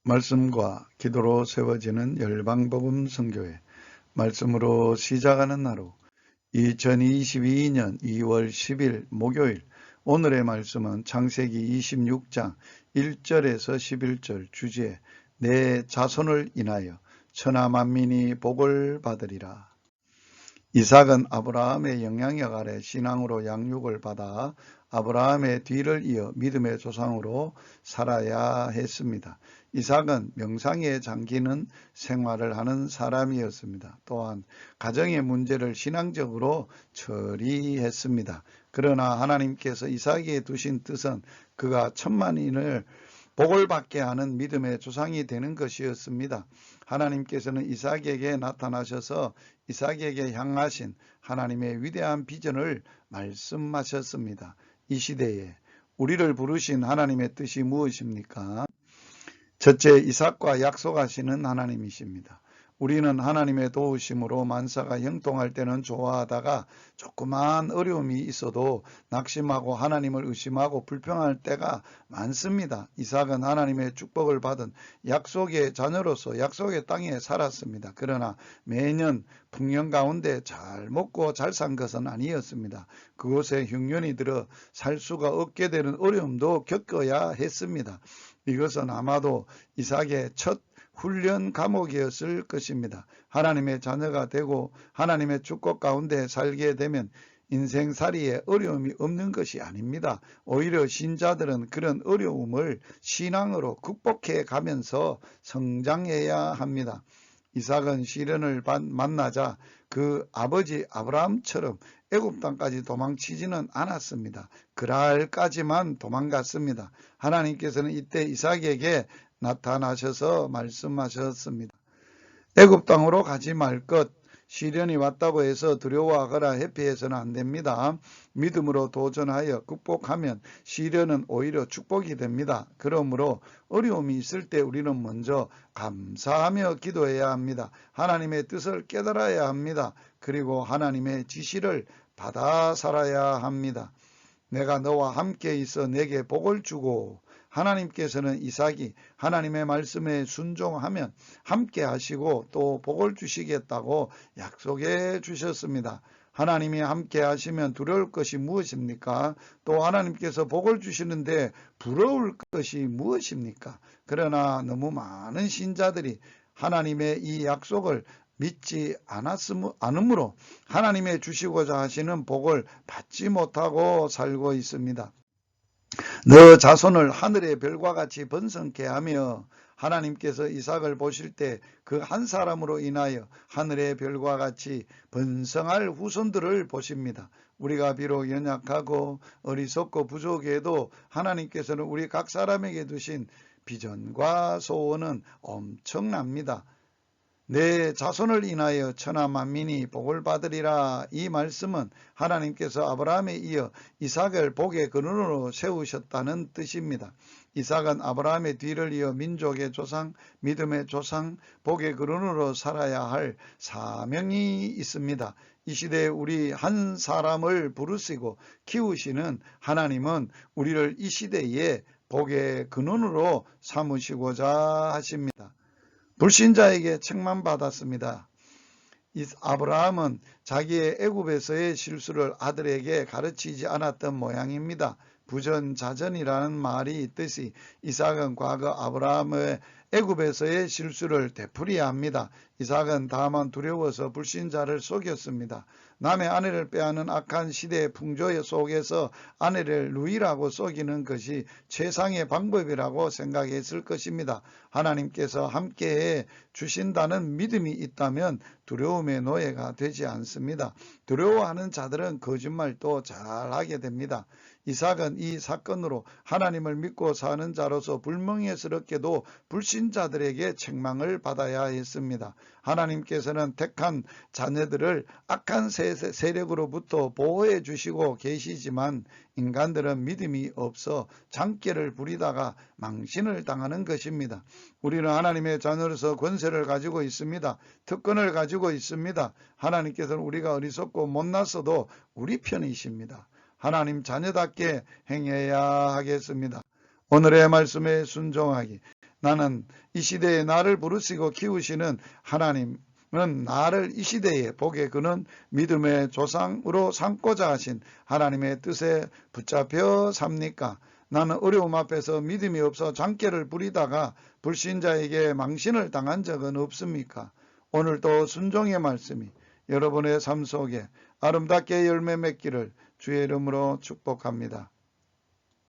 말씀과 기도로 세워지는 열방복음 선교회 말씀으로 시작하는 하루 2022년 2월 10일 목요일 오늘의 말씀은 창세기 26장 1절에서 11절 주제 내 자손을 인하여 천하 만민이 복을 받으리라. 이삭은 아브라함의 영향력 아래 신앙으로 양육을 받아 아브라함의 뒤를 이어 믿음의 조상으로 살아야 했습니다. 이삭은 명상에 잠기는 생활을 하는 사람이었습니다. 또한 가정의 문제를 신앙적으로 처리했습니다. 그러나 하나님께서 이삭에게 두신 뜻은 그가 천만인을 복을 받게 하는 믿음의 조상이 되는 것이었습니다. 하나님께서는 이삭에게 나타나셔서 이삭에게 향하신 하나님의 위대한 비전을 말씀하셨습니다. 이 시대에 우리를 부르신 하나님의 뜻이 무엇입니까? 첫째, 이삭과 약속하시는 하나님이십니다. 우리는 하나님의 도우심으로 만사가 형통할 때는 좋아하다가 조그만 어려움이 있어도 낙심하고 하나님을 의심하고 불평할 때가 많습니다. 이삭은 하나님의 축복을 받은 약속의 자녀로서 약속의 땅에 살았습니다. 그러나 매년 풍년 가운데 잘 먹고 잘 산 것은 아니었습니다. 그곳에 흉년이 들어 살 수가 없게 되는 어려움도 겪어야 했습니다. 이것은 아마도 이삭의 첫 훈련 감옥이었을 것입니다. 하나님의 자녀가 되고 하나님의 축복 가운데 살게 되면 인생살이에 어려움이 없는 것이 아닙니다. 오히려 신자들은 그런 어려움을 신앙으로 극복해 가면서 성장해야 합니다. 이삭은 시련을 만나자 그 아버지 아브라함처럼 애굽 땅까지 도망치지는 않았습니다. 그랄까지만 도망갔습니다. 하나님께서는 이때 이삭에게 나타나셔서 말씀하셨습니다. 애굽 땅으로 가지 말 것, 시련이 왔다고 해서 두려워하거나 회피해서는 안 됩니다. 믿음으로 도전하여 극복하면 시련은 오히려 축복이 됩니다. 그러므로 어려움이 있을 때 우리는 먼저 감사하며 기도해야 합니다. 하나님의 뜻을 깨달아야 합니다. 그리고 하나님의 지시를 받아 살아야 합니다. 내가 너와 함께 있어 내게 복을 주고, 하나님께서는 이삭이 하나님의 말씀에 순종하면 함께 하시고 또 복을 주시겠다고 약속해 주셨습니다. 하나님이 함께 하시면 두려울 것이 무엇입니까? 또 하나님께서 복을 주시는데 부러울 것이 무엇입니까? 그러나 너무 많은 신자들이 하나님의 이 약속을 믿지 않으므로 하나님의 주시고자 하시는 복을 받지 못하고 살고 있습니다. 너 자손을 하늘의 별과 같이 번성케 하며, 하나님께서 이삭을 보실 때 그 한 사람으로 인하여 하늘의 별과 같이 번성할 후손들을 보십니다. 우리가 비록 연약하고 어리석고 부족해도 하나님께서는 우리 각 사람에게 두신 비전과 소원은 엄청납니다. 내 자손을 인하여 천하 만민이 복을 받으리라. 이 말씀은 하나님께서 아브라함에 이어 이삭을 복의 근원으로 세우셨다는 뜻입니다. 이삭은 아브라함의 뒤를 이어 민족의 조상, 믿음의 조상, 복의 근원으로 살아야 할 사명이 있습니다. 이 시대에 우리 한 사람을 부르시고 키우시는 하나님은 우리를 이 시대에 복의 근원으로 삼으시고자 하십니다. 불신자에게 책망받았습니다. 아브라함은 자기의 애굽에서의 실수를 아들에게 가르치지 않았던 모양입니다. 부전자전이라는 말이 있듯이 이삭은 과거 아브라함의 애굽에서의 실수를 되풀이해야 합니다. 이삭은 다만 두려워서 불신자를 속였습니다. 남의 아내를 빼앗는 악한 시대의 풍조 속에서 아내를 누이라고 속이는 것이 최상의 방법이라고 생각했을 것입니다. 하나님께서 함께해 주신다는 믿음이 있다면 두려움의 노예가 되지 않습니다. 두려워하는 자들은 거짓말도 잘하게 됩니다. 이삭은 이 사건으로 하나님을 믿고 사는 자로서 불명예스럽게도 불신자들에게 책망을 받아야 했습니다. 하나님께서는 택한 자녀들을 악한 세력으로부터 보호해 주시고 계시지만 인간들은 믿음이 없어 장깨를 부리다가 망신을 당하는 것입니다. 우리는 하나님의 자녀로서 권세를 가지고 있습니다. 특권을 가지고 있습니다. 하나님께서는 우리가 어리석고 못났어도 우리 편이십니다. 하나님 자녀답게 행해야 하겠습니다. 오늘의 말씀에 순종하기. 나는 이 시대에 나를 부르시고 키우시는 하나님은 나를 이 시대에 복의 그는 믿음의 조상으로 삼고자 하신 하나님의 뜻에 붙잡혀 삽니까? 나는 어려움 앞에서 믿음이 없어 장깨를 부리다가 불신자에게 망신을 당한 적은 없습니까? 오늘도 순종의 말씀이 여러분의 삶 속에 아름답게 열매 맺기를 주의 이름으로 축복합니다.